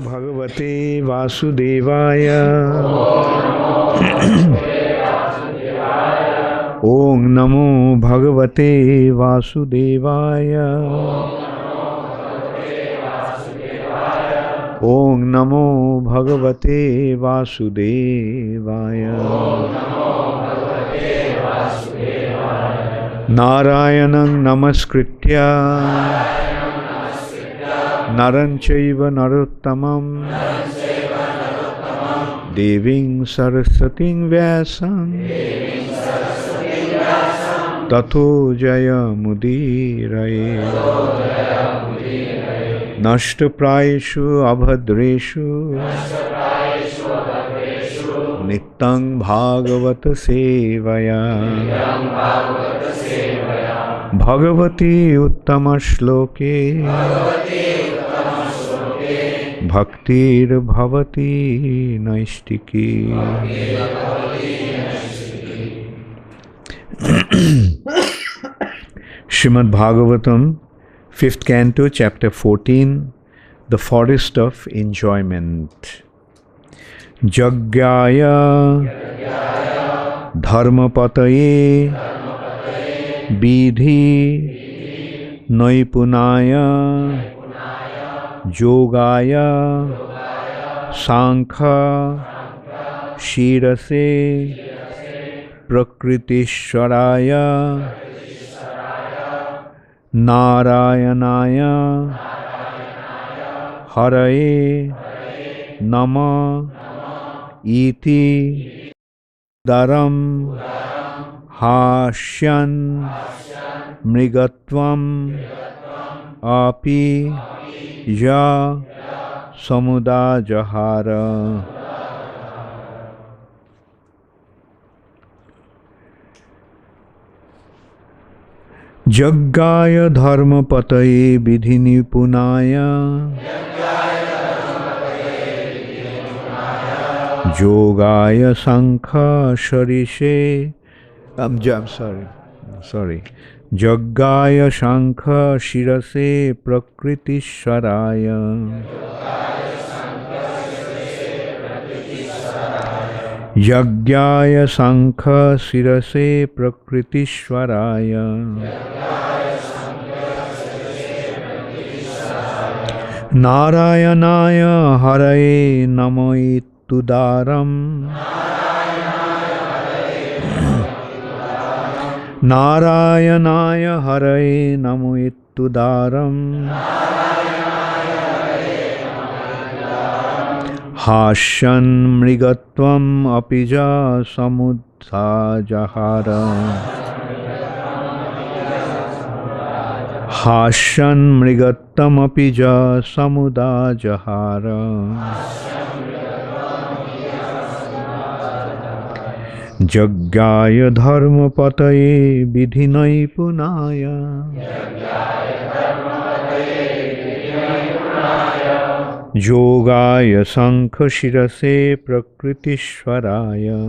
भगवते वासुदेवाय। ओम नमो भगवते वासुदेवाय। ओम नमो भगवते वासुदेवाय। नारायणं नमस्कृत्य नरं चैव नरोत्तमं देवीं सरस्वतीं व्यासं ततो जयमुदीरये। नष्टप्रायेषु अभद्रेषु नित्यं भागवत सेवया भगवती उत्तम श्लोके भक्तिर्भवती नैष्टिकी। Srimad Bhagavatam, 5th Canto, Chapter 14, The Forest of Enjoyment. Jagyaya Dharmapataye Vidhi Naipunaya Yogaya Sankha Shirase Prakriti-sharaya Narayanaya Haraye Nama Iti Daram Hashyan Mrigatvam Api Ya Samudajahara. Jaggaya Dharmapataye Vidhinipunaya Yogaya Sankha Sharishe I'm sorry. Jaggaya Sankha Shirase Prakriti Sharaya Yagyaya Sankha Sirase Prakriti-swaraya Narayanaya Haraye Namo Itudaram Narayanaya Haraye Namo Itudaram Hashan Mrigatvam Apija Samudajahara Hashan Mrigatvam Apija Samudajahara Jaggaya Dharmapataye Vidhinaipunaya Yogaya Sankha Shirase Prakriti-swaraya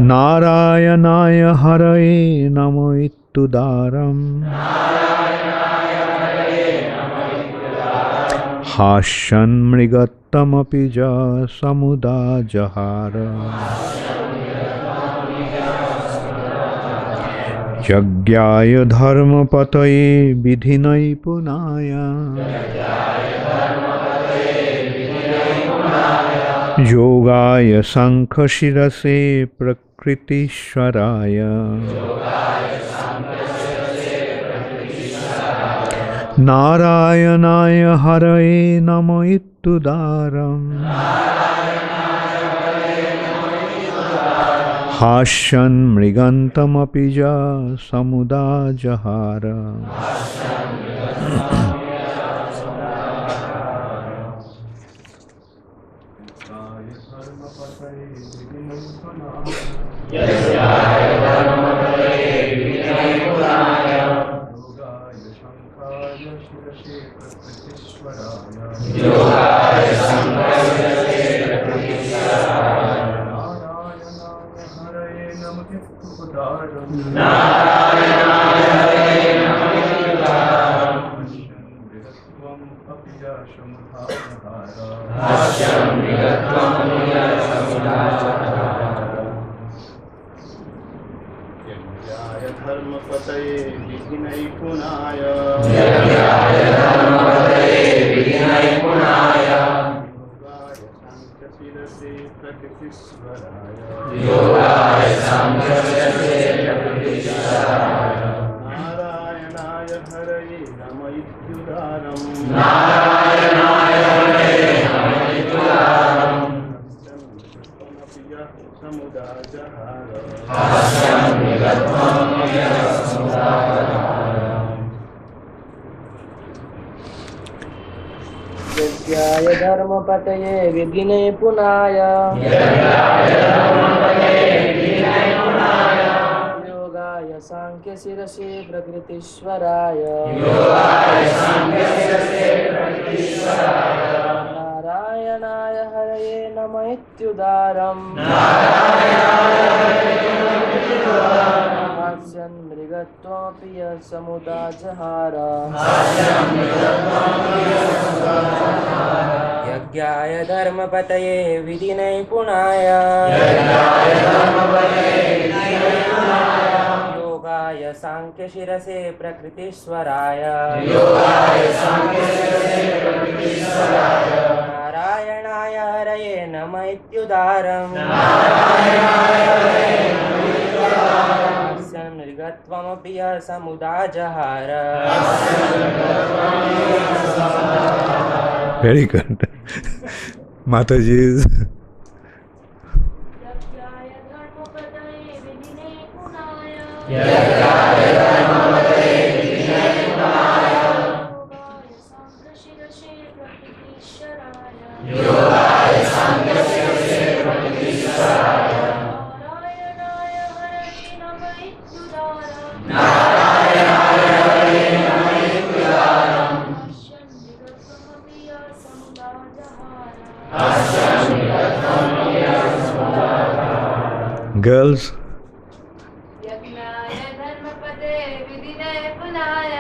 Narayanaya Haraye Namo Itudaram Hashan Mrigattam Apija Samudajahara Jagyaya Dharmapataye Vidhinaipunaya Yogaya Sankha Shirase Prakriti-swaraya Narayanaya Haraye Namo Itudaram Hashan Mrigantam Apija Samudajahara धर्मपतये विधिनैपुणाय योगाय सांख्यशिरसे प्रकृतिस्वराय नारायणाय हरये नम इत्युदारम् समुदाजहार यज्ञाय धर्मपतये विधिनैपुणाय योगाय सांख्यशिरसे प्रकृतिस्वराय नारायणाय हरये नम इत्युदारम् हास्यन् मृगत्वमपि यः समुदाजहार यज्ञाय धर्मपतये विधिनैपुणाय योगाय सांख्यशिरसे प्रकृतिस्वराय नारायणाय हरये नम इत्युदारम् मृगत्वमपि यः समुदाजहार Very good. Mataji's. Girls, यज्ञाय धर्मपते विधिनैपुणाय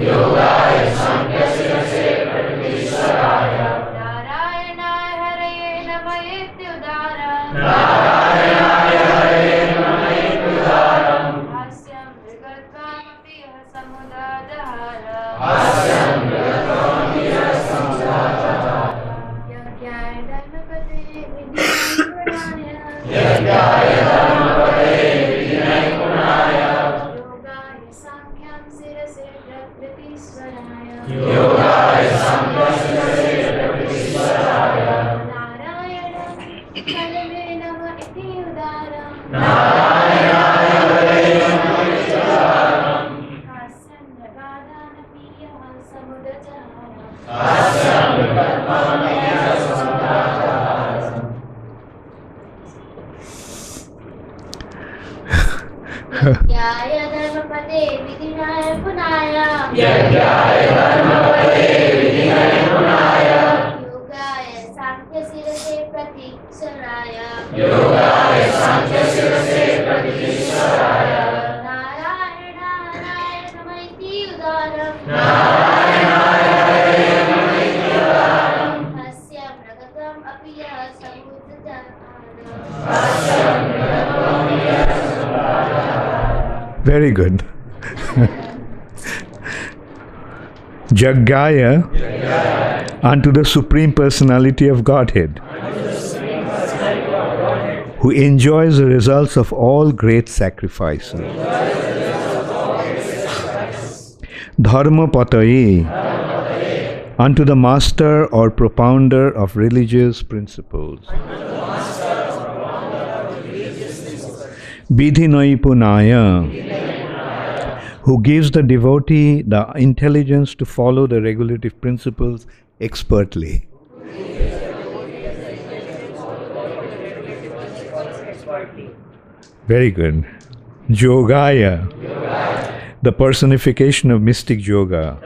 योगाय सांख्यशिरसे प्रकृतिस्वराय नारायणाय हरये नम इत्युदारम् हास्यं मृगत्वमपि यः समुदाजहार यज्ञाय धर्मपते विधिनैपुणाय योगाय सांख्यं शिरसे प्रकृतिस्वराय नारायणं हरये नम इत्युदारम् हास्यं मृगादानपि यः समुदाजहार यज्ञाय धर्मपते विधिनैपुणाय योगाय सांख्यशिरसे प्रकृतिस्वराय नारायणाय नम इत्युदारम् हास्यं मृगत्वमपि यः समुदाजहार very good. Jaggaya unto the Supreme Personality of Godhead, who enjoys the results of all great sacrifices. Dharmapataye unto the master or propounder of religious principles. Vidhinaipunaya, who gives the devotee the intelligence to follow the regulative principles expertly. Very good. Yogaya, the personification of mystic yoga.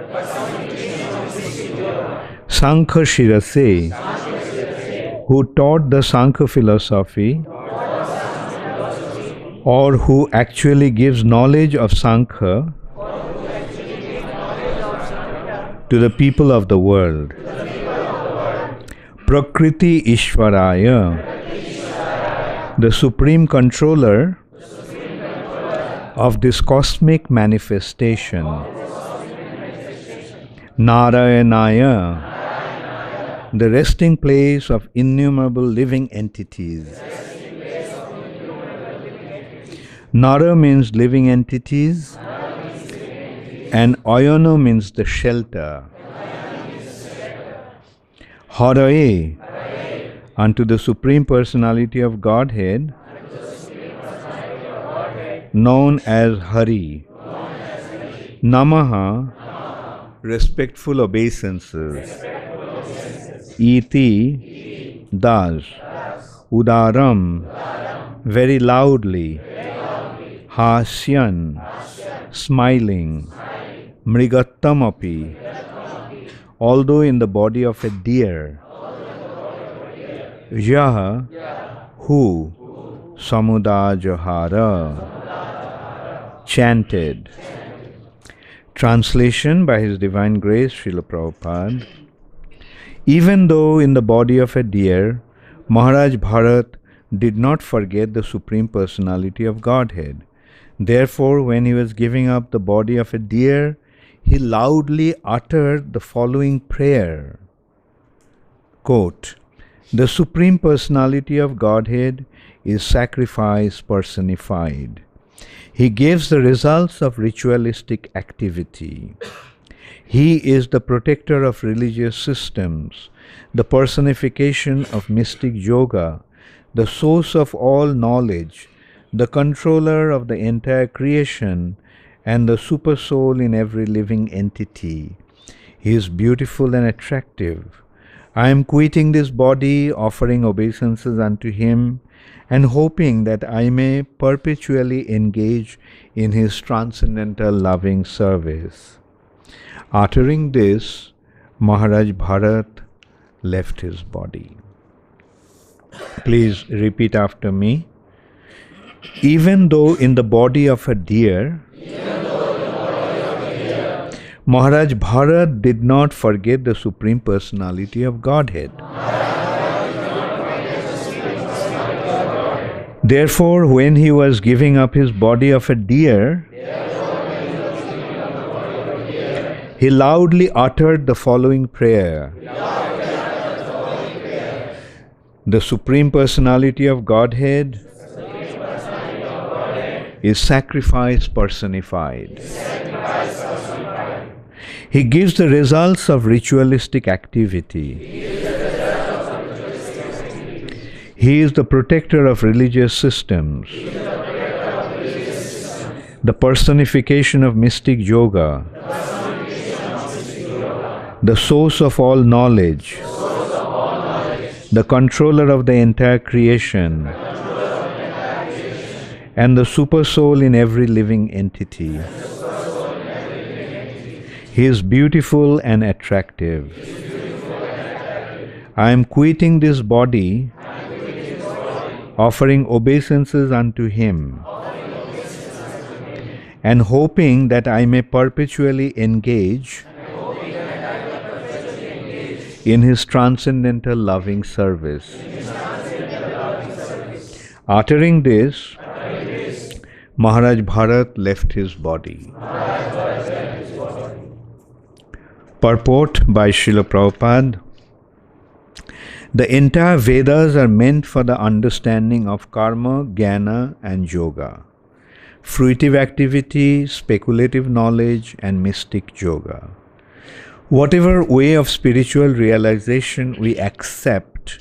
Sankha Shirase, who taught the Sankha philosophy or who actually gives knowledge of Sankhya to the people of the world. Prakriti Ishvaraya, the supreme controller of this cosmic manifestation. Narayanaya, the resting place of innumerable living entities. Nara means living entities, and Ayana means the shelter. Haraye, unto the Supreme Personality of Godhead, known as Hari. Namaha, respectful obeisances. Iti, thus. Udaram, very loudly. Hasyan, smiling. Mrigattamapi, although in the body of a deer. Yaha, who. Samudajahara, chanted. Translation by His Divine Grace, Srila Prabhupada. Even though in the body of a deer, Maharaj Bharat did not forget the Supreme Personality of Godhead. Therefore, when he was giving up the body of a deer, he loudly uttered the following prayer. Quote, the Supreme Personality of Godhead is sacrifice personified. He gives the results of ritualistic activity. He is the protector of religious systems, the personification of mystic yoga, the source of all knowledge, the controller of the entire creation, and the supersoul in every living entity. He is beautiful and attractive. I am quitting this body, offering obeisances unto Him, and hoping that I may perpetually engage in His transcendental loving service. Uttering this, Maharaj Bharat left his body. Please repeat after me. Even though in the body of a deer, Maharaj Bharat did not forget the Supreme Personality of Godhead. Therefore, when he was giving up his body of a deer, he loudly uttered the following prayer. The Supreme Personality of Godhead is sacrifice personified. He gives the results of ritualistic activity. He is the protector of religious systems, the personification of mystic yoga, the source of all knowledge, the controller of the entire creation, and the supersoul in every living entity. He is beautiful and attractive. I am quitting this body, offering obeisances unto Him, and hoping that I may perpetually engage in His transcendental loving service. Uttering this, Maharaj Bharat left his body. Purport by Srila Prabhupada. The entire Vedas are meant for the understanding of karma, jnana, and yoga, fruitive activity, speculative knowledge, and mystic yoga. Whatever way of spiritual realization we accept,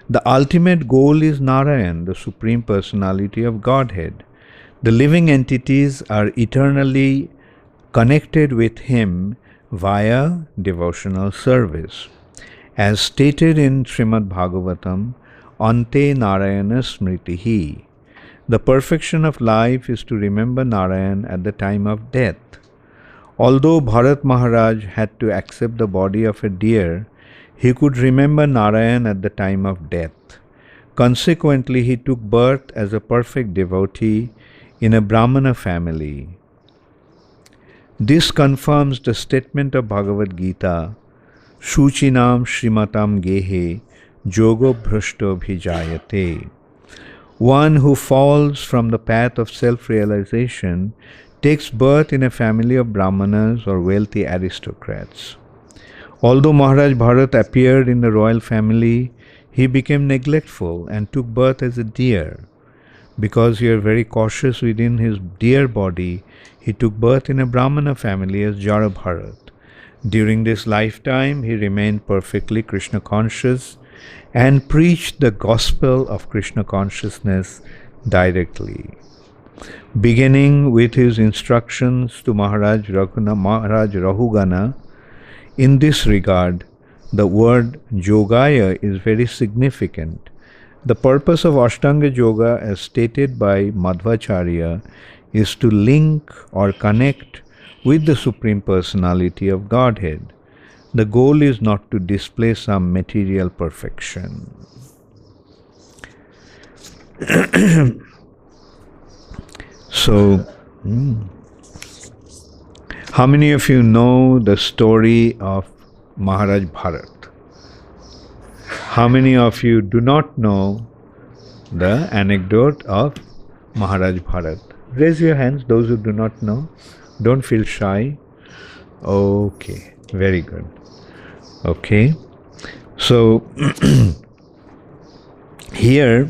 the ultimate goal is Narayan, the Supreme Personality of Godhead. The living entities are eternally connected with Him via devotional service. As stated in Srimad Bhagavatam, Ante Narayana Smritihi, the perfection of life is to remember Narayan at the time of death. Although Bharat Maharaj had to accept the body of a deer, he could remember Narayan at the time of death. Consequently, he took birth as a perfect devotee in a Brahmana family. This confirms the statement of Bhagavad Gita, Shuchinam Shrimatam Gehe Jogo Bhrashto Bhijayate. One who falls from the path of self-realization takes birth in a family of Brahmanas or wealthy aristocrats. Although Maharaj Bharat appeared in the royal family, he became neglectful and took birth as a deer. Because he was very cautious within his deer body, he took birth in a Brahmana family as Jara Bharat. During this lifetime, he remained perfectly Krishna conscious and preached the gospel of Krishna consciousness directly. Beginning with his instructions to Maharaj Rahugana, in this regard, the word Yogaya is very significant. The purpose of Ashtanga Yoga, as stated by Madhvacharya, is to link or connect with the Supreme Personality of Godhead. The goal is not to display some material perfection. So, how many of you know the story of Maharaj Bharat? How many of you do not know the anecdote of Maharaj Bharat? Raise your hands, those who do not know. Don't feel shy. Okay, very good. Okay, so here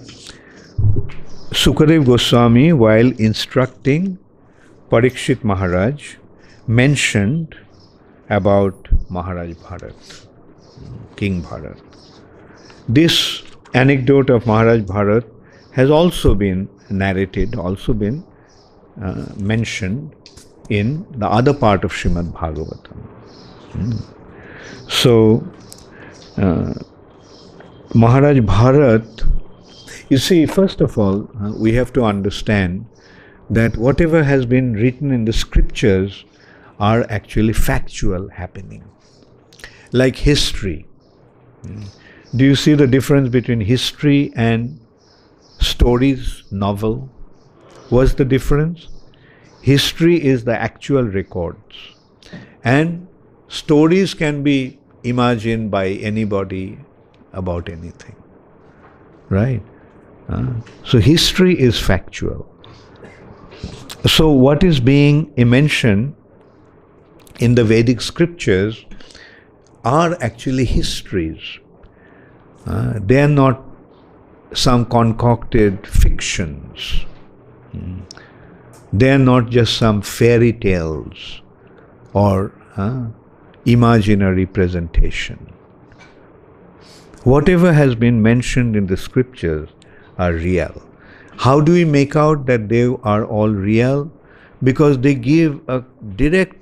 Sukadev Goswami, while instructing Parikshit Maharaj, mentioned about Maharaj Bharat, King Bharat. This anecdote of Maharaj Bharat has also been narrated, also been mentioned in the other part of Srimad Bhagavatam. So, Maharaj Bharat, you see, first of all, we have to understand that whatever has been written in the scriptures are actually factual happening. Like history. Do you see the difference between history and stories, novel? What's the difference? History is the actual records. And stories can be imagined by anybody about anything. Right? So history is factual. So what is being mentioned in the Vedic scriptures are actually histories. They are not some concocted fictions. They are not just some fairy tales or imaginary presentation. Whatever has been mentioned in the scriptures are real. How do we make out that they are all real? Because they give a direct,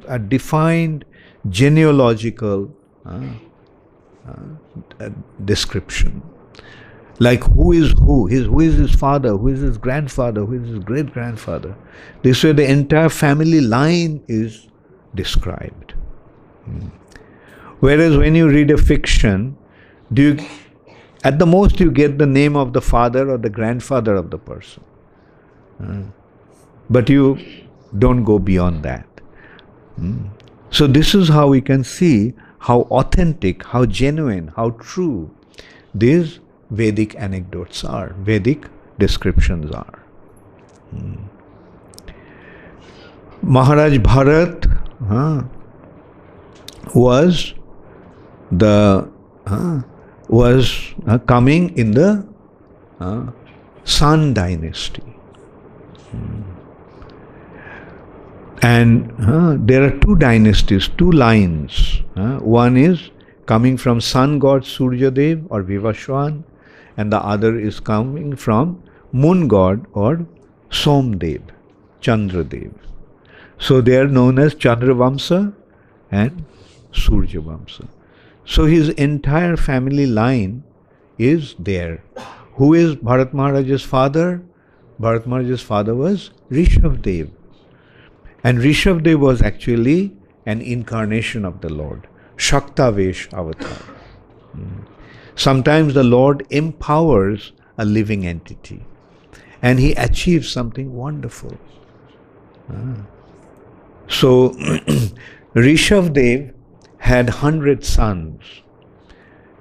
a defined genealogical description. Like who is who? Who is his father? Who is his grandfather? Who is his great-grandfather? This way the entire family line is described. Whereas when you read a fiction, at the most you get the name of the father or the grandfather of the person. But you don't go beyond that. So this is how we can see how authentic, how genuine, how true these Vedic anecdotes are, Vedic descriptions are. Maharaj Bharat was coming in the San dynasty. And there are two dynasties, two lines. One is coming from sun god Suryadev or Vivaswan, and the other is coming from moon god or Somdev, Chandradev. So they are known as Chandravamsa and Suryavamsa. So his entire family line is there. Who is Bharat Maharaj's father? Bharat Maharaj's father was Rishabdev. And Rishabdev was actually an incarnation of the Lord, Shaktavesh avatar. Sometimes the Lord empowers a living entity and he achieves something wonderful. So Rishabdev had 100 sons,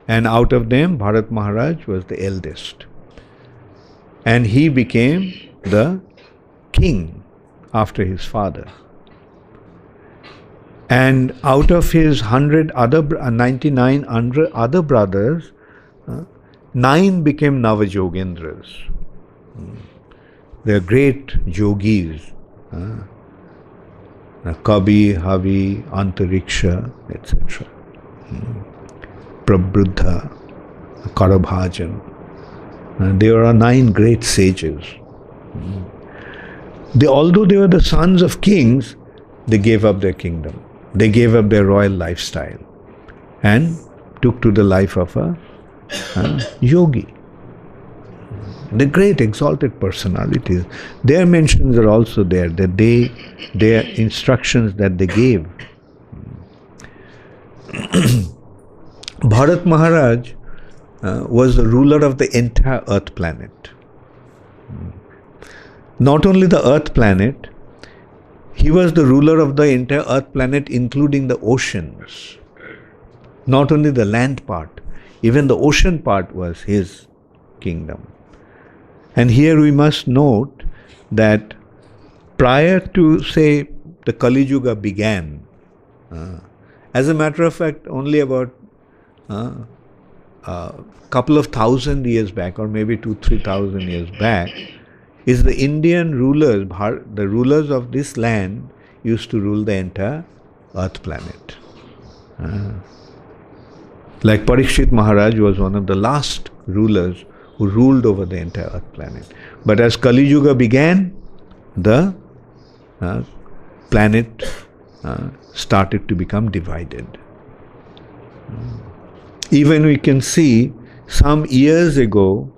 and out of them Bharat Maharaj was the eldest. And he became the king after his father. And out of his 99 other brothers, 9 became Navajogendras. They are great yogis. Kavi, Havi, Antariksha, etc. Prabhuddha, Karabhajan. There are 9 great sages. Although they were the sons of kings, they gave up their kingdom. They gave up their royal lifestyle and took to the life of a yogi. The great exalted personalities, their mentions are also there, that their instructions that they gave. Bharat Maharaj was the ruler of the entire earth planet. Not only the earth planet, he was the ruler of the entire earth planet, including the oceans. Not only the land part, even the ocean part was his kingdom. And here we must note that prior to, say, the Kali Yuga began, as a matter of fact, only about a couple of thousand years back, or maybe 2,000-3,000 years back, is the Indian rulers, the rulers of this land used to rule the entire earth planet. Like Parikshit Maharaj was one of the last rulers who ruled over the entire earth planet. But as Kali Yuga began, the planet started to become divided. Even we can see some years ago,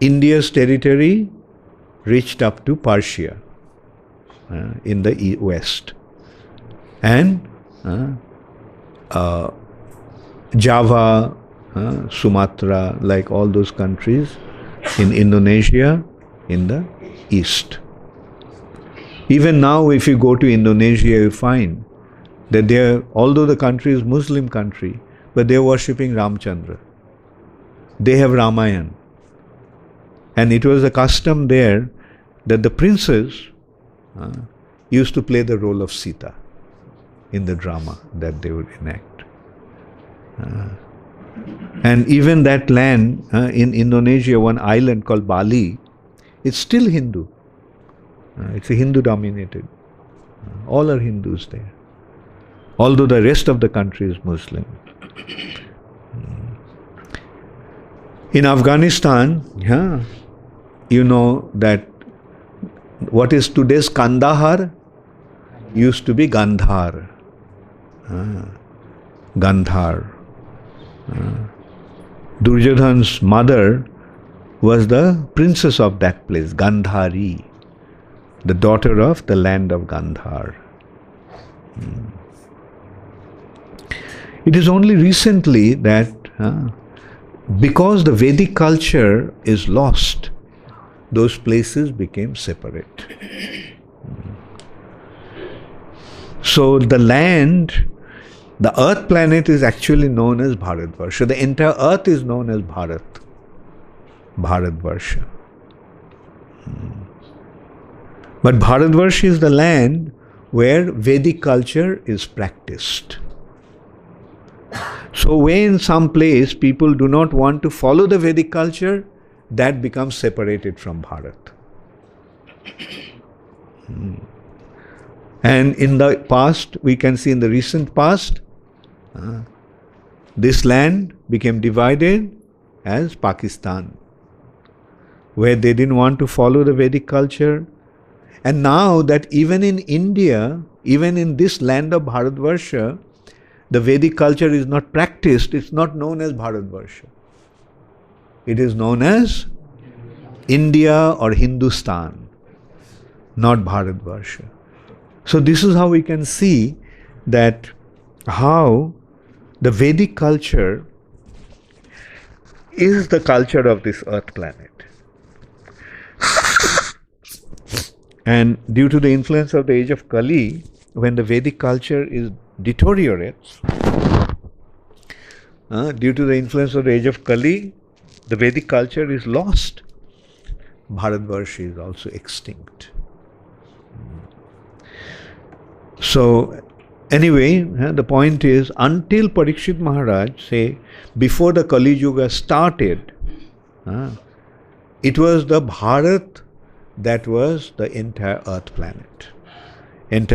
India's territory reached up to Persia in the west, and Java, Sumatra, like all those countries in Indonesia in the east. Even now, if you go to Indonesia, you find that although the country is Muslim country, but they are worshipping Ramchandra. They have Ramayana. And it was a custom there that the princes used to play the role of Sita in the drama that they would enact. And even that land in Indonesia, one island called Bali, it's still Hindu. It's a Hindu dominated. All are Hindus there. Although the rest of the country is Muslim. In Afghanistan, you know that what is today's Kandahar used to be Gandhar. Gandhar. Duryodhan's mother was the princess of that place, Gandhari, the daughter of the land of Gandhar. It is only recently that because the Vedic culture is lost, those places became separate. So the land, the earth planet is actually known as Bharatvarsha. The entire earth is known as Bharatvarsha. But Bharatvarsha is the land where Vedic culture is practiced. So when some place people do not want to follow the Vedic culture, that becomes separated from Bharat. And in the past, we can see in the recent past, this land became divided as Pakistan, where they didn't want to follow the Vedic culture. And now that even in India, even in this land of Bharatvarsha, the Vedic culture is not practiced, it's not known as Bharatvarsha. It is known as India or Hindustan, not Bharatvarsha. So this is how we can see that how the Vedic culture is the culture of this earth planet. And due to the influence of the age of Kali, when the Vedic culture deteriorates, due to the influence of the age of Kali, the Vedic culture is lost. Bharatvarsh is also extinct. So, anyway, the point is, until Parikshit Maharaj, say, before the Kali Yuga started, it was the Bharat that was the entire earth planet. And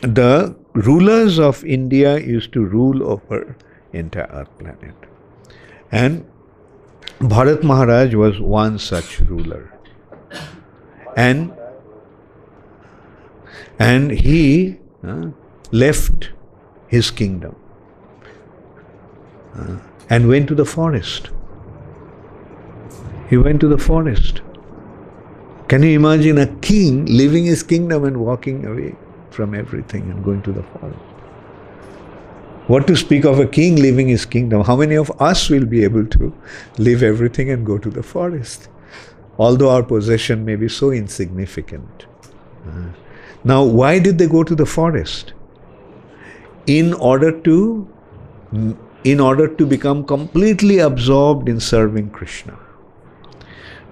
the rulers of India used to rule over entire earth planet. And Bharat Maharaj was one such ruler. And he left his kingdom and went to the forest. He went to the forest. Can you imagine a king leaving his kingdom and walking away from everything and going to the forest? What to speak of a king leaving his kingdom? How many of us will be able to leave everything and go to the forest? Although our possession may be so insignificant. Now, why did they go to the forest? In order to become completely absorbed in serving Krishna.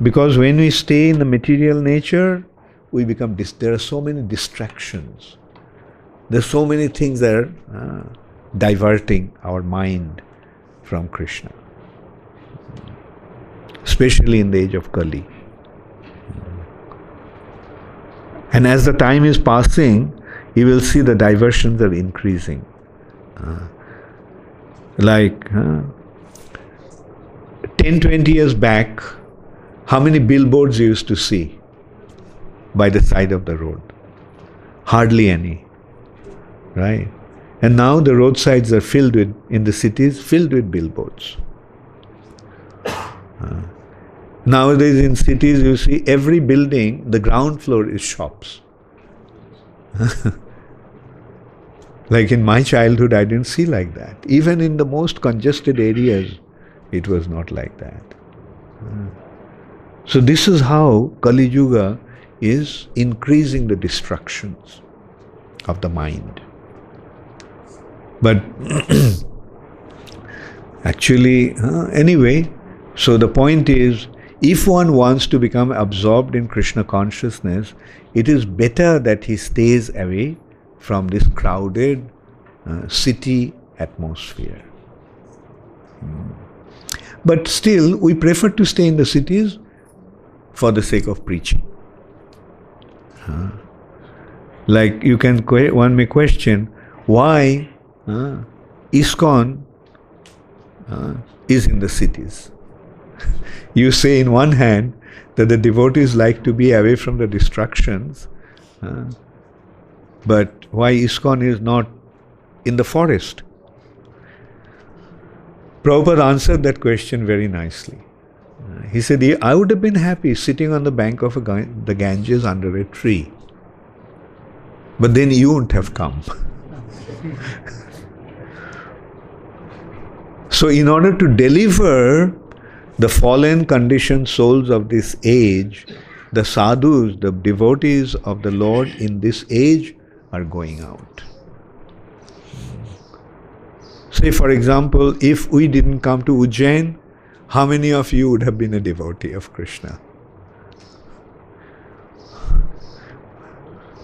Because when we stay in the material nature, we become there are so many distractions. There are so many things that are diverting our mind from Krishna. Especially in the age of Kali. And as the time is passing, you will see the diversions are increasing. Like 10-20 years back, how many billboards you used to see by the side of the road? Hardly any, right? And now the roadsides are filled with, in the cities, filled with billboards. Nowadays in cities you see every building, the ground floor is shops. Like in my childhood I didn't see like that. Even in the most congested areas it was not like that. So this is how Kali Yuga is increasing the destructions of the mind. But actually, anyway, so the point is, if one wants to become absorbed in Krishna consciousness, it is better that he stays away from this crowded city atmosphere. But still, we prefer to stay in the cities for the sake of preaching. Like one may question, why ISKCON is in the cities. You say in one hand that the devotees like to be away from the distractions, but why ISKCON is not in the forest? Prabhupada answered that question very nicely. He said, I would have been happy sitting on the bank of the Ganges under a tree. But then you wouldn't have come. So in order to deliver the fallen conditioned souls of this age, the sadhus, the devotees of the Lord in this age are going out. Say for example, if we didn't come to Ujjain, how many of you would have been a devotee of Krishna?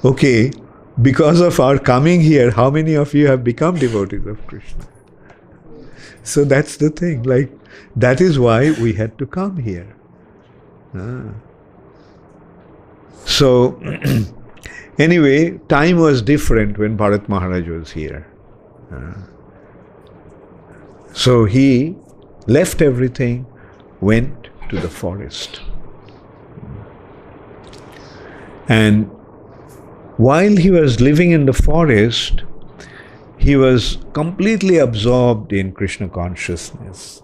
Okay, because of our coming here, how many of you have become devotees of Krishna? So that's the thing, like, that is why we had to come here. So, anyway, time was different when Bharat Maharaj was here. So he left everything, went to the forest. And while he was living in the forest, he was completely absorbed in Krishna consciousness.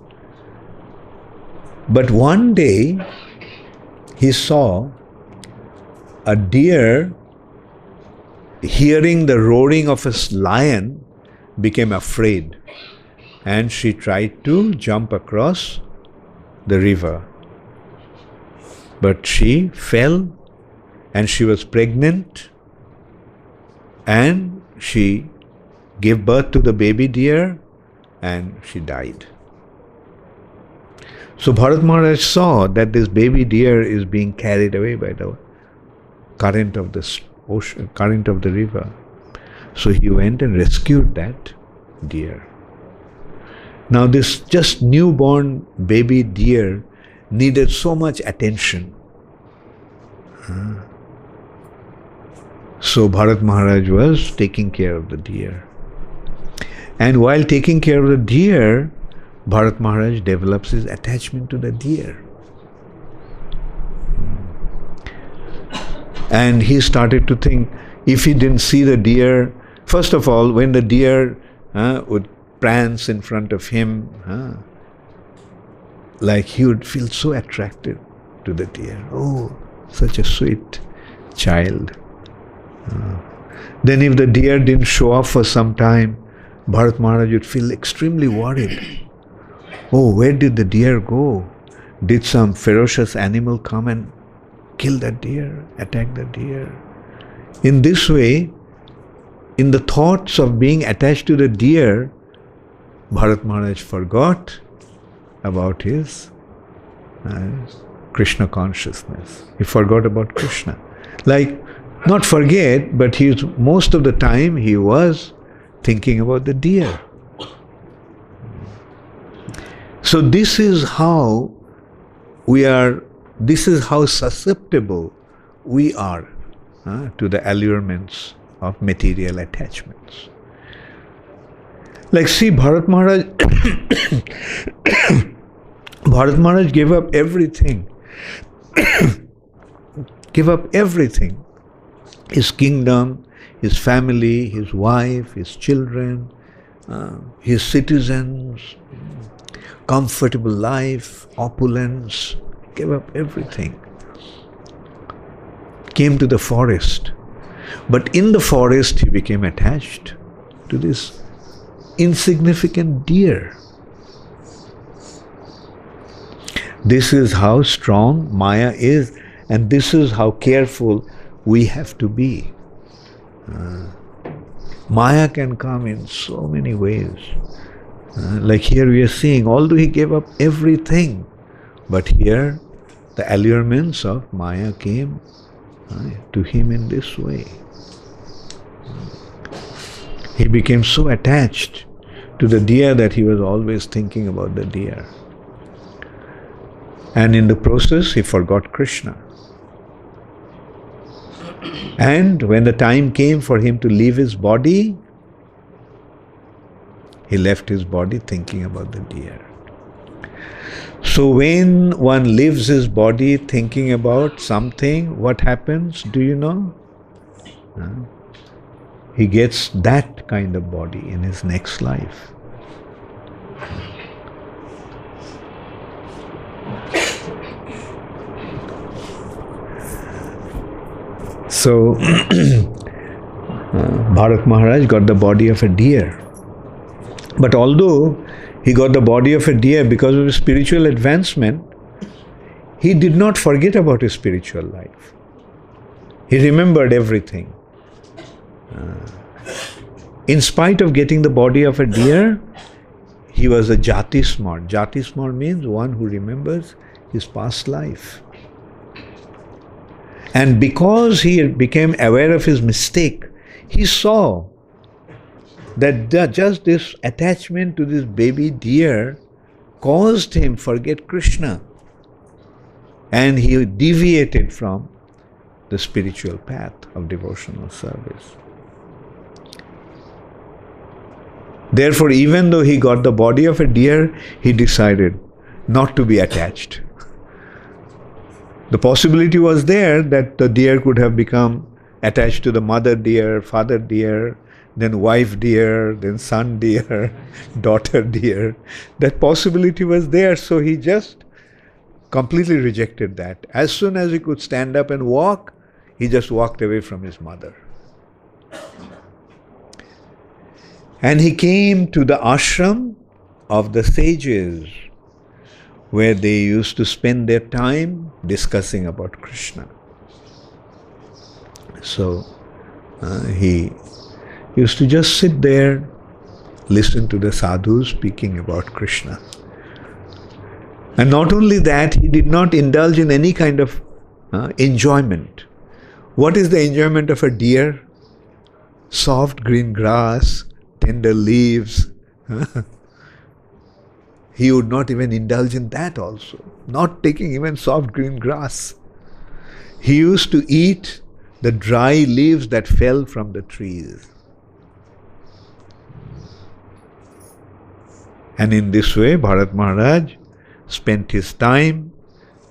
But one day, he saw a deer, hearing the roaring of a lion, became afraid and she tried to jump across the river. But she fell, and she was pregnant, and she gave birth to the baby deer, and she died. So Bharat Maharaj saw that this baby deer is being carried away by the current of the ocean, current of the river. So he went and rescued that deer. Now this just newborn baby deer needed so much attention. So Bharat Maharaj was taking care of the deer. And while taking care of the deer, Bharat Maharaj develops his attachment to the deer. And he started to think, if he didn't see the deer, first of all, when the deer would prance in front of him, like he would feel so attracted to the deer. Oh, such a sweet child. Then if the deer didn't show up for some time, Bharat Maharaj would feel extremely worried. Oh, where did the deer go? Did some ferocious animal come and kill that deer, attack the deer? In this way, in the thoughts of being attached to the deer, Bharat Maharaj forgot about his Krishna consciousness. He forgot about Krishna. Like, not forget, but most of the time he was thinking about the deer. So this is how this is how susceptible we are to the allurements of material attachments. Like, see, Bharat Maharaj, Bharat Maharaj gave up everything. Gave up everything. His kingdom, his family, his wife, his children, his citizens, comfortable life, opulence, gave up everything. Came to the forest. But in the forest he became attached to this insignificant deer. This is how strong Maya is, and this is how careful we have to be. Maya can come in so many ways. Like here we are seeing, although he gave up everything, but here the allurements of Maya came to him in this way. He became so attached to the deer that he was always thinking about the deer. And in the process, he forgot Krishna. And when the time came for him to leave his body, he left his body thinking about the deer. So when one leaves his body thinking about something, what happens? Do you know? He gets that kind of body in his next life. So Bharat Maharaj got the body of a deer. But although he got the body of a deer because of his spiritual advancement, he did not forget about his spiritual life. He remembered everything. In spite of getting the body of a deer, he was a jati smart. Jati smart means one who remembers his past life. And because he became aware of his mistake, he saw that just this attachment to this baby deer caused him forget Krishna. And he deviated from the spiritual path of devotional service. Therefore, even though he got the body of a deer, he decided not to be attached. The possibility was there that the deer could have become attached to the mother deer, father deer, then wife deer, then son deer, daughter deer. That possibility was there, so he just completely rejected that. As soon as he could stand up and walk, he just walked away from his mother. And he came to the ashram of the sages, where they used to spend their time discussing about Krishna. So he used to just sit there, listen to the sadhus speaking about Krishna. And not only that, he did not indulge in any kind of enjoyment. What is the enjoyment of a deer? Soft green grass, tender leaves. He would not even indulge in that also. Not taking even soft green grass. He used to eat the dry leaves that fell from the trees. And in this way, Bharat Maharaj spent his time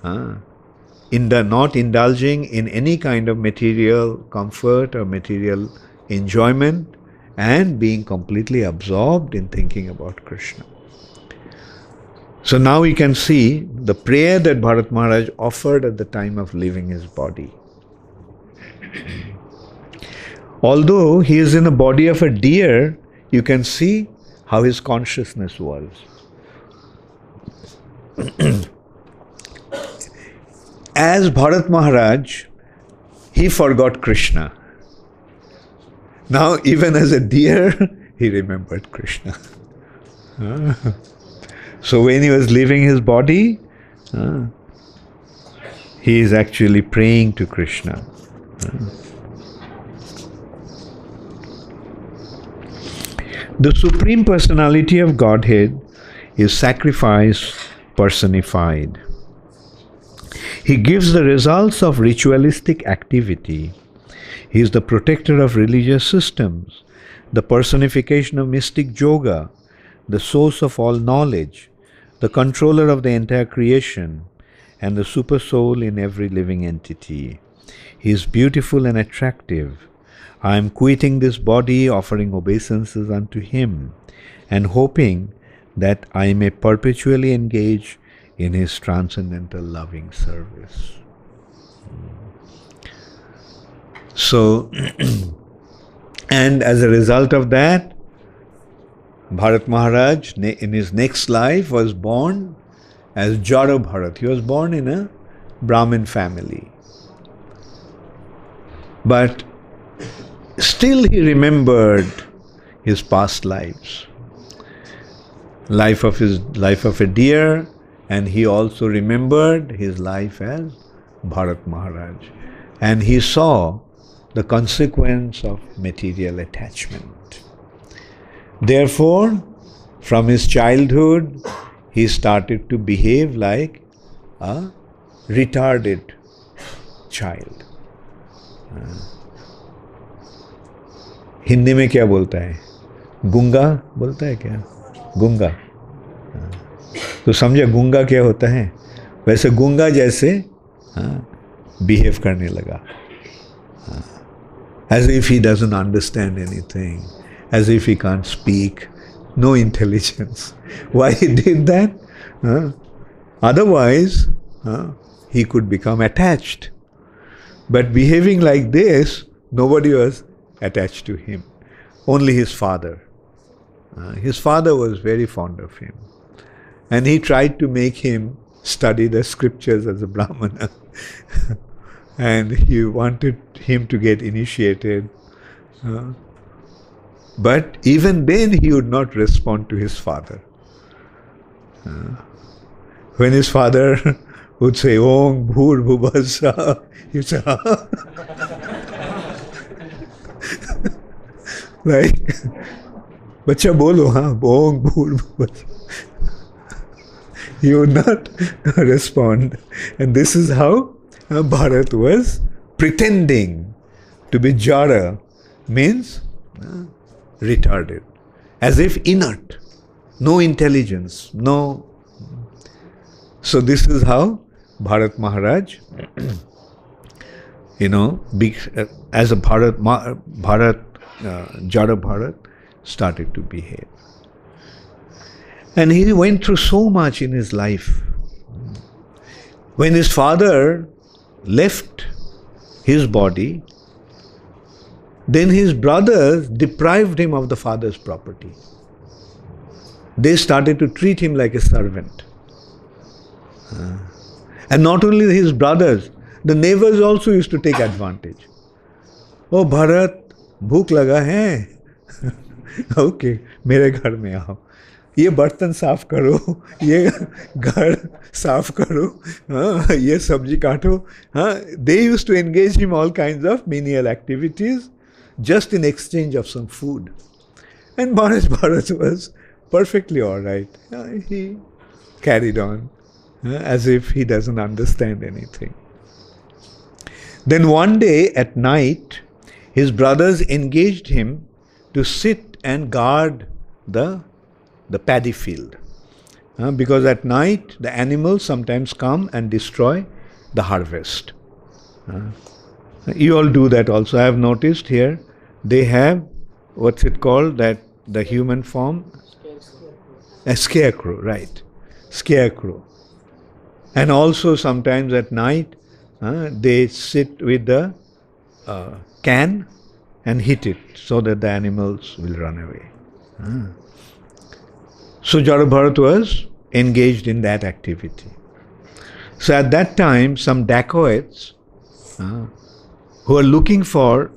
not indulging in any kind of material comfort or material enjoyment, and being completely absorbed in thinking about Krishna. So now we can see the prayer that Bharat Maharaj offered at the time of leaving his body. Although he is in the body of a deer, you can see how his consciousness was. As Bharat Maharaj, he forgot Krishna. Now, even as a deer, he remembered Krishna. So when he was leaving his body, he is actually praying to Krishna. The Supreme Personality of Godhead is sacrifice personified. He gives the results of ritualistic activity. He is the protector of religious systems, the personification of mystic yoga, the source of all knowledge, the controller of the entire creation, and the super soul in every living entity. He is beautiful and attractive. I am quitting this body, offering obeisances unto him, and hoping that I may perpetually engage in his transcendental loving service. So, and as a result of that, Bharat Maharaj in his next life was born as Jara Bharat. He was born in a Brahmin family. But still he remembered his past lives. Life of a deer, and he also remembered his life as Bharat Maharaj. And he saw the consequence of material attachment. Therefore, from his childhood, he started to behave like a retarded child. Hindi में क्या बोलता है? गुंगा बोलता है क्या? गुंगा. तो समझे गुंगा क्या होता है? वैसे गुंगा जैसे बिहेव करने लगा. As if he doesn't understand anything, as if he can't speak, no intelligence. Why he did that? Otherwise, he could become attached. But behaving like this, nobody was attached to him. Only his father. His father was very fond of him. And he tried to make him study the scriptures as a Brahmana. And he wanted him to get initiated. But even then he would not respond to his father. When his father would say, Om Bhur Bhuvassa, he would say, like, Bacha bolo, Om Bhur Bhuvassa. He would not respond. And this is how Bharat was pretending to be Jara, means retarded, as if inert, no intelligence, no. So this is how Bharat Maharaj, as a Jara Bharat started to behave. And he went through so much in his life. When his father left his body, then his brothers deprived him of the father's property. they started to treat him like a servant. And not only his brothers, the neighbors also used to take advantage. Oh Bharat, भूख लगा है? Okay, मेरे घर में आओ. ये बर्तन साफ करो, ये घर साफ करो, ये सब्जी काटो. They used to engage him all kinds of menial activities just in exchange of some food. And Maharaj Bharat was perfectly all right. He carried on as if he doesn't understand anything. Then one day at night, his brothers engaged him to sit and guard the paddy field. Because at night the animals sometimes come and destroy the harvest. You all do that also. I have noticed here they have, what's it called, that the human form? A scarecrow, right. Scarecrow. And also sometimes at night they sit with the can and hit it so that the animals will run away. So Jara Bharat was engaged in that activity. So at that time, some dacoits who are looking for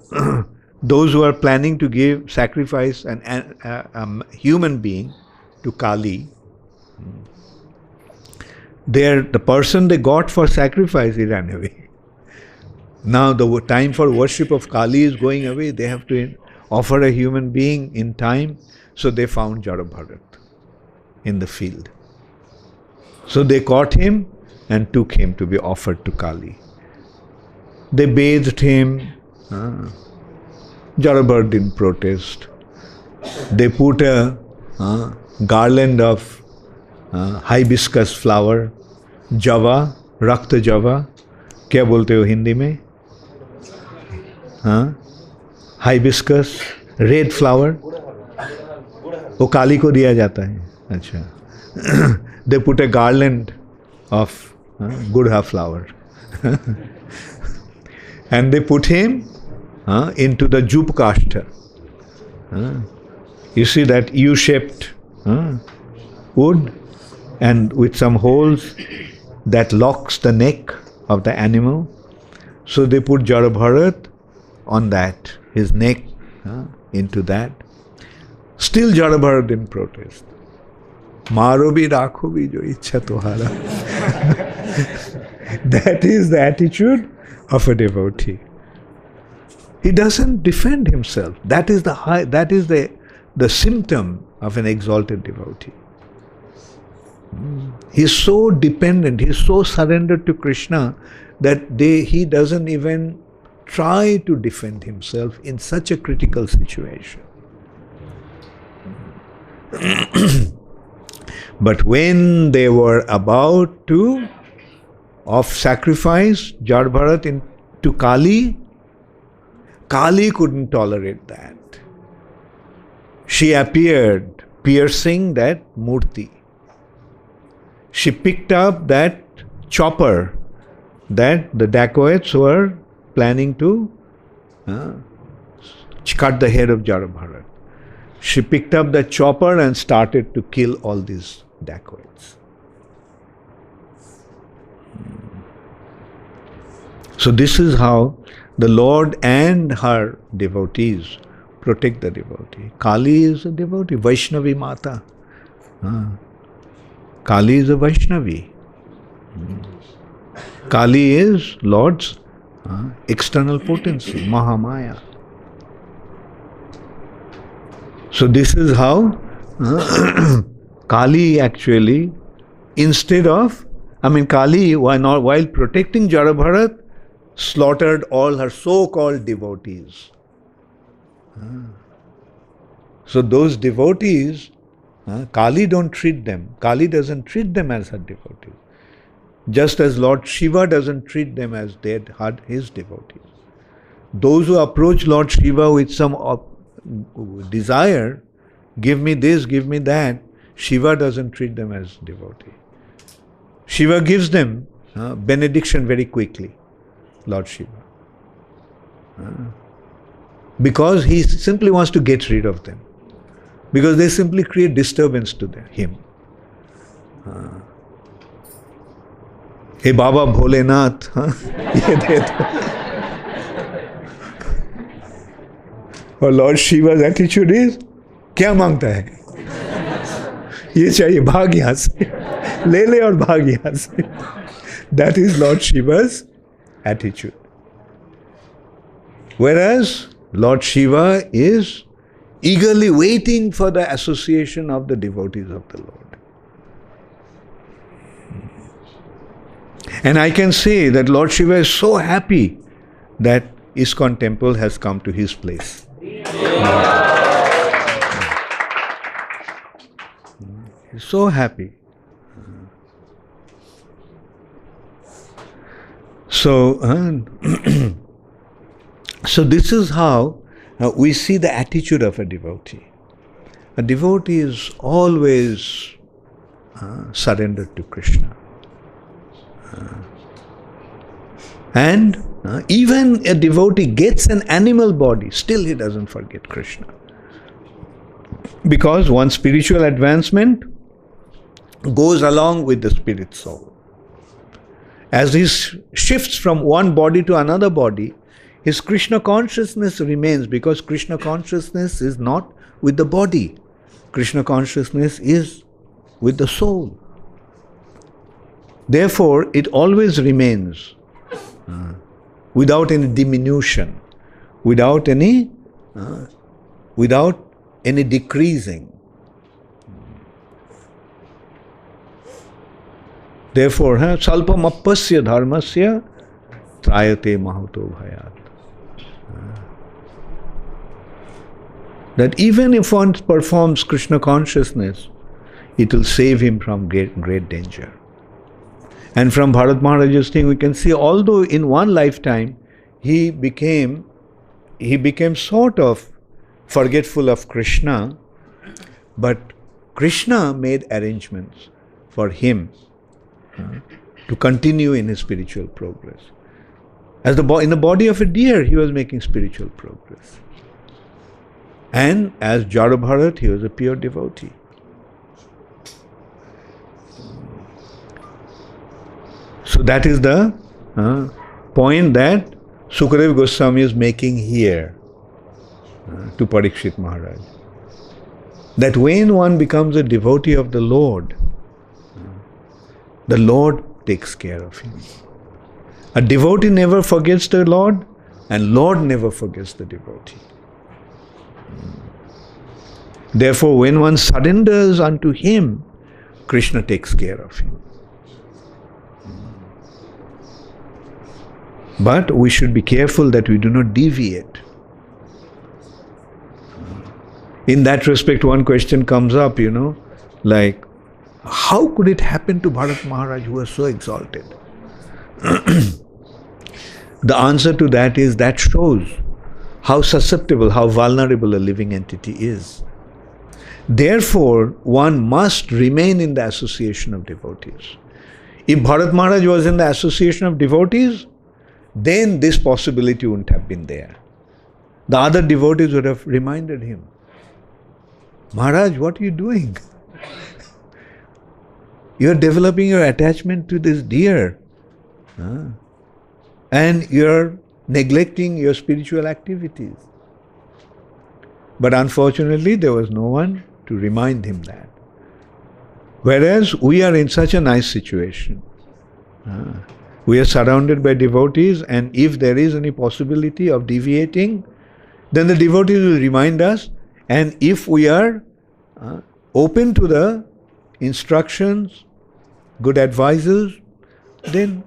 those who are planning to give sacrifice a human being to Kali, the person they got for sacrifice, he ran away. Now the time for worship of Kali is going away. They have to offer a human being in time. So they found Jara Bharat in the field. So they caught him and took him to be offered to Kali. They bathed him. Jara Bharat didn't protest. They put a garland of hibiscus flower, java, rakta java. क्या बोलते हो हिंदी में? Hibiscus, red flower, वो काली को दिया जाता है. अच्छा. They put a garland of gudha flower. And they put him into the jupkashta. You see that U-shaped wood and with some holes that locks the neck of the animal. So they put Jara Bharat on that, his neck into that. Still Jara Bharat didn't protest. Maro bhi rakho bhi jo ichha tuhara. That is the attitude of a devotee. He doesn't defend himself. That is the symptom of an exalted devotee. He is so dependent, he is so surrendered to Krishna that he doesn't even try to defend himself in such a critical situation. But when they were about to sacrifice Jara Bharat to Kali, Kali couldn't tolerate that. She appeared piercing that murti. She picked up that chopper that the dacoits were planning to cut the head of Jara Bharat. She picked up the chopper and started to kill all these dacoits. So this is how the Lord and her devotees protect the devotee. Kali is a devotee, Vaishnavi Mata. Kali is a Vaishnavi. Kali is Lord's external potency, Mahamaya. So this is how Kali actually, Kali while protecting Jara Bharat, slaughtered all her so-called devotees. So those devotees, Kali don't treat them. Kali doesn't treat them as her devotees. Just as Lord Shiva doesn't treat them as his devotees. Those who approach Lord Shiva with some desire, give me this, give me that, Shiva doesn't treat them as devotee. Shiva gives them benediction very quickly, Lord Shiva. Because he simply wants to get rid of them. because they simply create disturbance to him. Hey Baba Bholenath, ye de do. Or Lord Shiva's attitude is, क्या मांगता है? ये चाहिए, भाग यहाँ से, ले ले और भाग यहाँ से. That is Lord Shiva's attitude. Whereas Lord Shiva is eagerly waiting for the association of the devotees of the Lord. And I can say that Lord Shiva is so happy that ISKCON temple has come to his place. He's so happy. So, so this is how we see the attitude of a devotee. A devotee is always surrendered to Krishna. And even a devotee gets an animal body, still he doesn't forget Krishna. Because one spiritual advancement goes along with the spirit soul. As he shifts from one body to another body, his Krishna consciousness remains, because Krishna consciousness is not with the body. Krishna consciousness is with the soul. Therefore, it always remains without any diminution, without any decreasing. Therefore, salpam appasya dharmasya trayate mahato bhayat. That even if one performs Krishna consciousness, it will save him from great danger. And from Bharat Maharaj's thing, we can see, although in one lifetime he became sort of forgetful of Krishna, but Krishna made arrangements for him to continue in his spiritual progress. In the body of a deer, he was making spiritual progress. And as Jada Bharat, he was a pure devotee. So that is the point that Sukadeva Goswami is making here to Parikshit Maharaj. That when one becomes a devotee of the Lord takes care of him. A devotee never forgets the Lord, and Lord never forgets the devotee. Therefore, when one surrenders unto him, Krishna takes care of him. But we should be careful that we do not deviate. In that respect, one question comes up, like, how could it happen to Bharat Maharaj, who was so exalted? The answer to that is, that shows how susceptible, how vulnerable a living entity is. Therefore, one must remain in the association of devotees. If Bharat Maharaj was in the association of devotees, then this possibility wouldn't have been there. The other devotees would have reminded him, Maharaj, what are you doing? You are developing your attachment to this deer. And you are neglecting your spiritual activities. But unfortunately, there was no one to remind him that. Whereas we are in such a nice situation. We are surrounded by devotees, and if there is any possibility of deviating, then the devotees will remind us, and if we are open to the instructions, good advices, then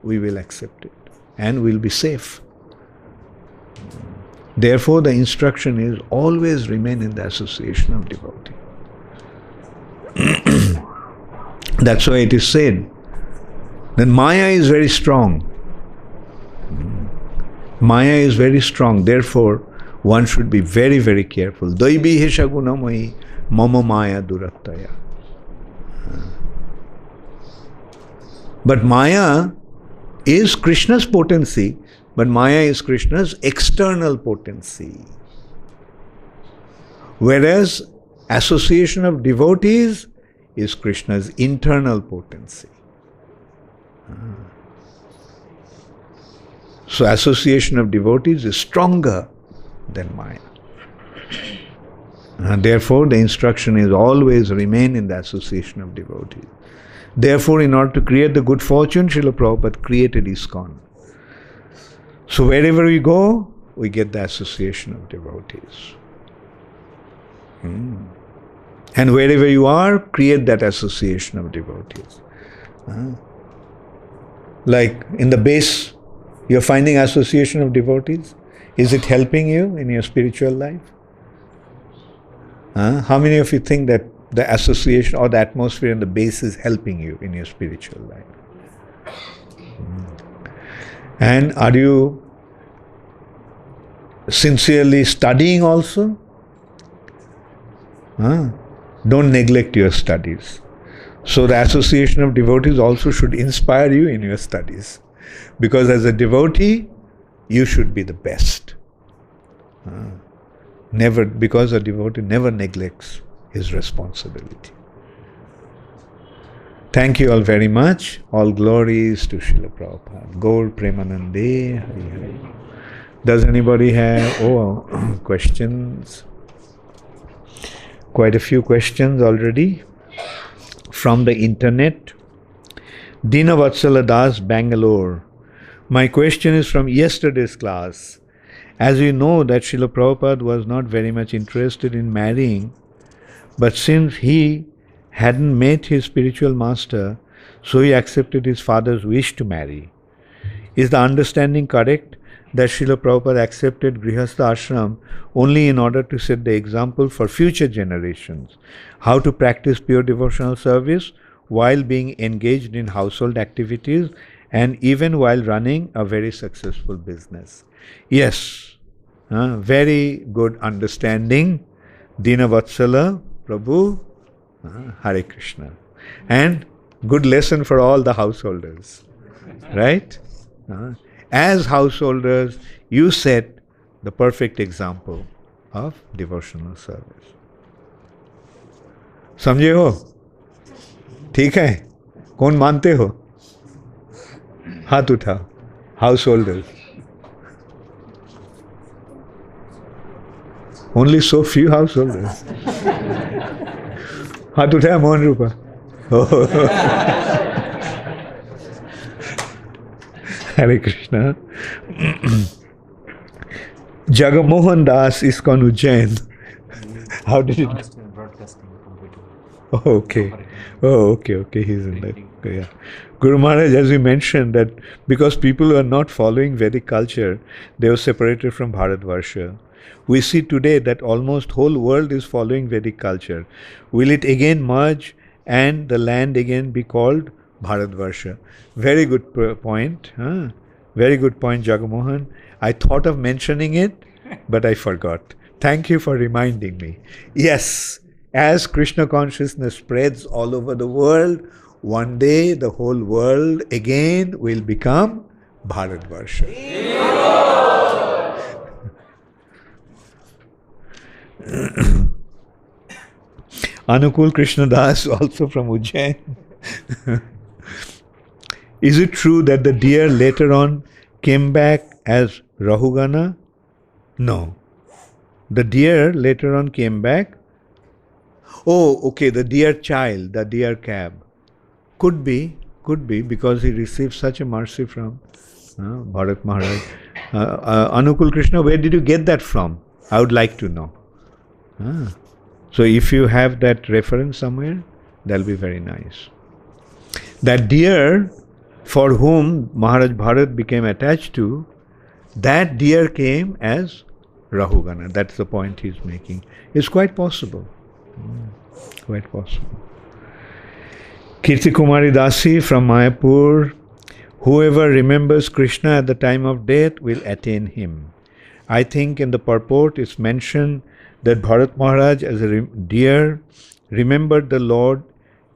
we will accept it and will be safe. Therefore, the instruction is always remain in the association of devotee. That's why it is said, then Maya is very strong. Maya is very strong. Therefore, one should be very, very careful. Daibi hesha gunamai mama maya durattaya. But Maya is Krishna's potency, but Maya is Krishna's external potency. Whereas Association of devotees is Krishna's internal potency. So association of devotees is stronger than mine. And therefore, the instruction is always remain in the association of devotees. Therefore, in order to create the good fortune, Srila Prabhupada created ISKCON. So wherever we go, we get the association of devotees. And wherever you are, create that association of devotees. Like in the base, you're finding association of devotees. Is it helping you in your spiritual life? How many of you think that the association or the atmosphere in the base is helping you in your spiritual life? And are you sincerely studying also? Don't neglect your studies. So the association of devotees also should inspire you in your studies. Because as a devotee, you should be the best. Because a devotee never neglects his responsibility. Thank you all very much. All glories to Srila Prabhupada. Gaur Premanande. Hari Hari. Does anybody have questions? Quite a few questions already from the internet. Dina Vatsala Das, Bangalore. My question is from yesterday's class. As you know that Srila Prabhupada was not very much interested in marrying, but since he hadn't met his spiritual master, so he accepted his father's wish to marry. Is the understanding correct that Srila Prabhupada accepted Grihastha ashram only in order to set the example for future generations, how to practice pure devotional service while being engaged in household activities and even while running a very successful business? Yes, very good understanding. Dina Vatsala, Prabhu, Hare Krishna. And good lesson for all the householders, right? As householders, you set the perfect example of devotional service. समझे हो? ठीक है? कौन मानते हो? हाथ उठाओ. Householders. Only so few householders. हाथ उठाया मोहन रूपा. Hare Krishna. Jagamohan Das ISKCON Ujjain. How did it go? Okay. Okay. He's in that. Yeah. Guru Maharaj, as we mentioned, that because people are not following Vedic culture, they were separated from Bharatvarsha. We see today that almost whole world is following Vedic culture. Will it again merge and the land again be called Bharatvarsha? Very good point. Very good point, Jagamohan. I thought of mentioning it, but I forgot. Thank you for reminding me. Yes, as Krishna consciousness spreads all over the world, one day the whole world again will become Bharatvarsha. Anukul Krishna Das, also from Ujjain. Is it true that the deer later on came back as Rahugana? No. The deer later on came back. Oh, okay, the deer child, the deer cab. Could be, because he received such a mercy from Bharat Maharaj. Anukul Krishna, where did you get that from? I would like to know. So if you have that reference somewhere, that'll be very nice. That deer for whom Maharaj Bharat became attached to, that deer came as Rahugana. That's the point he's making. It's quite possible. Quite possible. Kirti Kumari Dasi from Mayapur. Whoever remembers Krishna at the time of death will attain him. I think in the purport it's mentioned that Bharat Maharaj as a deer remembered the Lord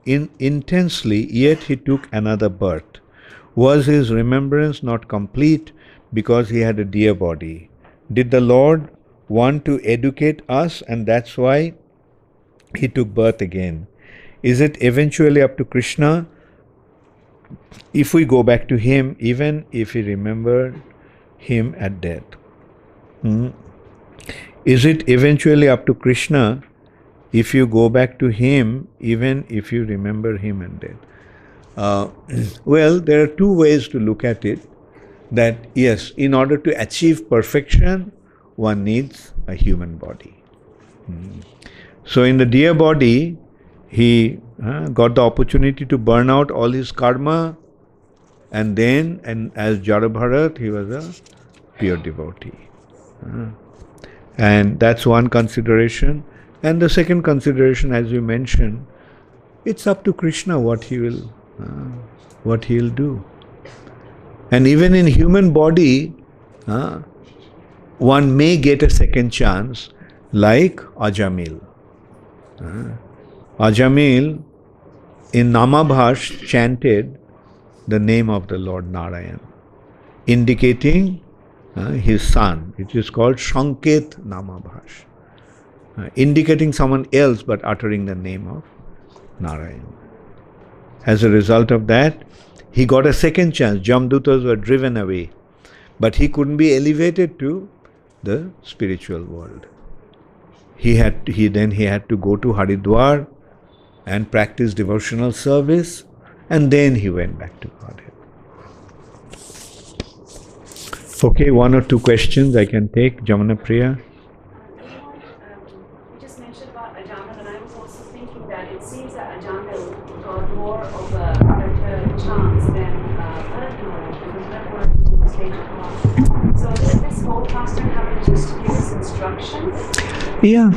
intensely, yet he took another birth. Was his remembrance not complete because he had a deer body? Did the Lord want to educate us and that's why he took birth again. Is it eventually up to Krishna if we go back to him, even if we remember him at death? Is it eventually up to Krishna if you go back to him, even if you remember him at death? Well, there are two ways to look at it. That yes, in order to achieve perfection, one needs a human body. So in the deer body, he got the opportunity to burn out all his karma, and then, and as Jada Bharat, he was a pure devotee. And that's one consideration. And the second consideration, as you mentioned, it's up to Krishna what he will do. And even in human body, one may get a second chance, like Ajamil. Ajamil in Namabhash chanted the name of the Lord Narayan, indicating his son. It is called Shanket Namabhash, indicating someone else but uttering the name of Narayan. As a result of that, he got a second chance. Jamdutas were driven away, but he couldn't be elevated to the spiritual world. He had to go to Haridwar and practice devotional service, and then he went back to Godhead. Okay, one or two questions I can take. Jamana Priya. You just mentioned about Ajamil, and I was also thinking that it seems that Ajamil got more of a better chance than Bharat Maharaj, because Bharat Maharaj was on the stage of God. So did this whole pastor have to just give us instruction? Yeah,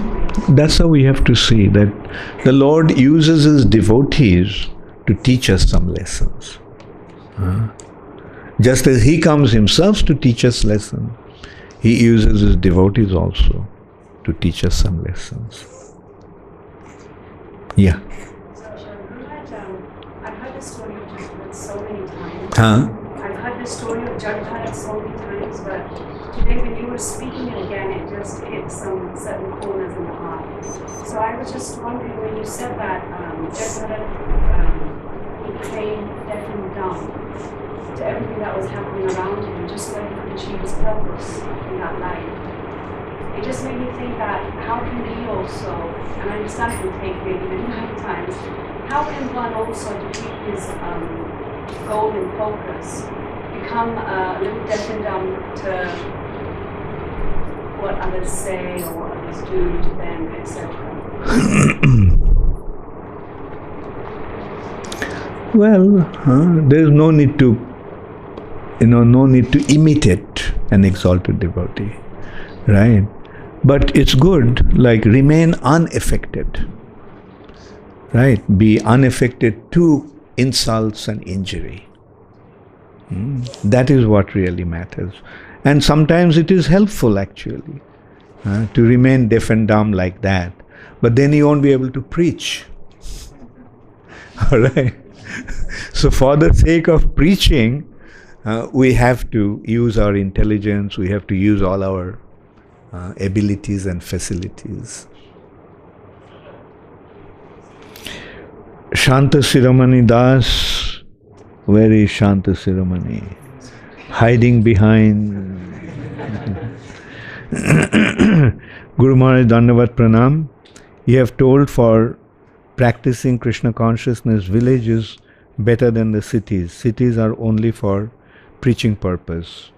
that's how we have to see that the Lord uses his devotees to teach us some lessons. Just as he comes himself to teach us lessons, he uses his devotees also to teach us some lessons. Yeah. So I've heard this story of Jagabharat so many times. I've heard this story of Jagabharat so many times, but today when you were speaking it again, it just hit some certain corners in the heart. So I was just wondering, when you said that Jagabharat became deaf and dumb to everything that was happening around him, just so he could achieve his purpose in that life. It just made me think that how can we also, and I understand it will take maybe many lifetimes, how can one also, to keep his goal and focus, become a little deaf and dumb to what others say or what others do to them, etc.? Well, there is no need to, no need to imitate an exalted devotee, right? But it's good, like remain unaffected, right? Be unaffected to insults and injury. That is what really matters. And sometimes it is helpful actually to remain deaf and dumb like that. But then you won't be able to preach. All right. So for the sake of preaching, we have to use our intelligence, we have to use all our abilities and facilities. Shanta Siramani Das, where is Shanta Siramani? Hiding behind. Guru Maharaj Dandavat Pranam. You have told for practicing Krishna consciousness, villages better than the cities. Cities are only for preaching purpose.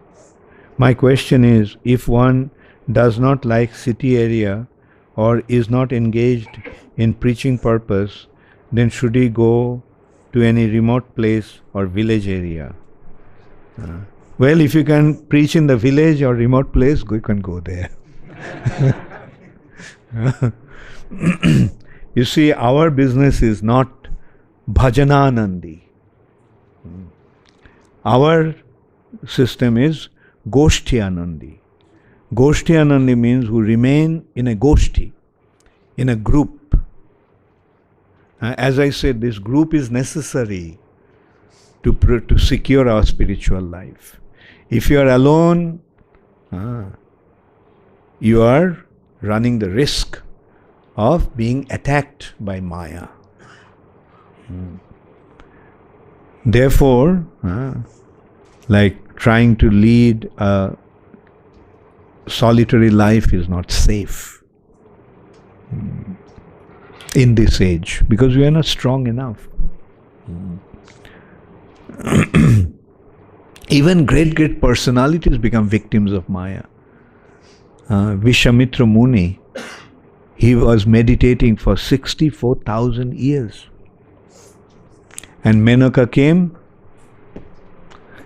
My question is, if one does not like city area or is not engaged in preaching purpose, then should he go to any remote place or village area? Well, if you can preach in the village or remote place, you can go there. You see, our business is not bhajananandi. Our system is goshthyanandi. Goshthyanandi means who remain in a goshti, in a group. As I said, this group is necessary to secure our spiritual life. If you are alone, you are running the risk of being attacked by Maya. Therefore, like trying to lead a solitary life is not safe in this age, because we are not strong enough. Even great personalities become victims of Maya. Vishamitra Muni, he was meditating for 64,000 years. And Menaka came,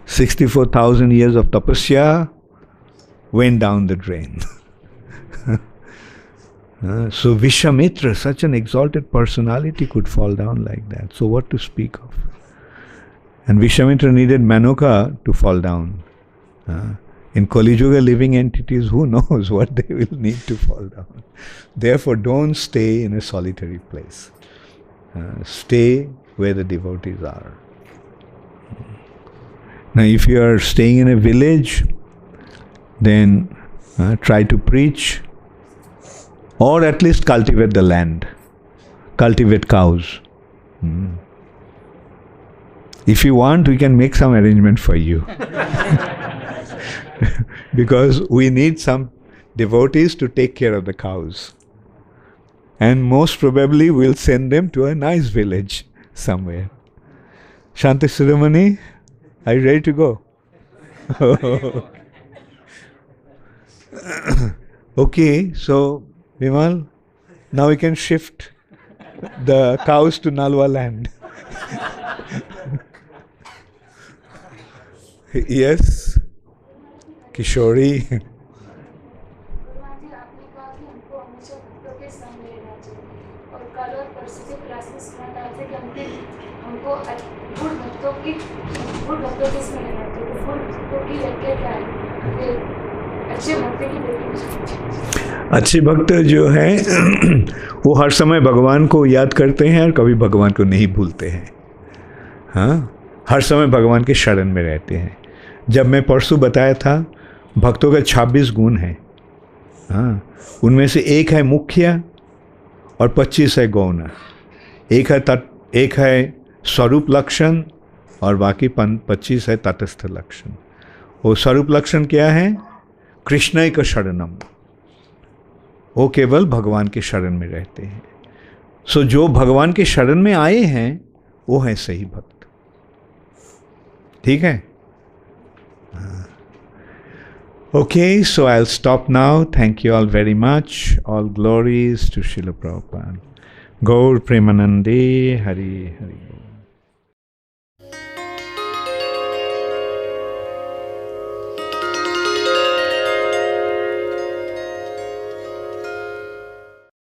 64,000 years of tapasya went down the drain. So Vishamitra, such an exalted personality, could fall down like that. So what to speak of? And Vishamitra needed Manoka to fall down. In Kali Yuga, living entities, who knows what they will need to fall down. Therefore, don't stay in a solitary place. Stay where the devotees are. Now, if you are staying in a village, then try to preach, or at least cultivate the land, cultivate cows. If you want, we can make some arrangement for you. Because we need some devotees to take care of the cows. And most probably we'll send them to a nice village somewhere. Shanti Sudhamani, are you ready to go? Okay, so Vimal, now we can shift the cows to Nalwa land. Yes, Kishori. भगवान जी आपने कहा कि हमको हमेशा भक्तों के संग रहना चाहिए और कल और परसों से क्लासेस में आए थे कि हमको गुड भक्तों के संग रहना चाहिए। तो गुड भक्तों की व्याख्या क्या है? अच्छे भक्त की डेफिनेशन। अच्छे भक्त जो हैं वो हर समय भगवान को याद करते हैं और कभी भगवान को नहीं भूलते हैं। हाँ, हर समय भगवान के शरण में रहते हैं। जब मैं परसों बताया था, भक्तों के 26 गुण हैं। हाँ, उनमें से एक है मुख्य और 25 है गौण। एक है स्वरूप लक्षण और बाकी 25 है तटस्थ लक्षण। वो स्वरूप लक्षण क्या है? कृष्ण का शरणम, वो केवल भगवान के शरण में रहते हैं। सो जो भगवान के शरण में आए हैं वो है सही भक्त। ठीक है? Okay, so I'll stop now. Thank you all very much. All glories to Srila Prabhupada. Gaur Premanande Hari Hari.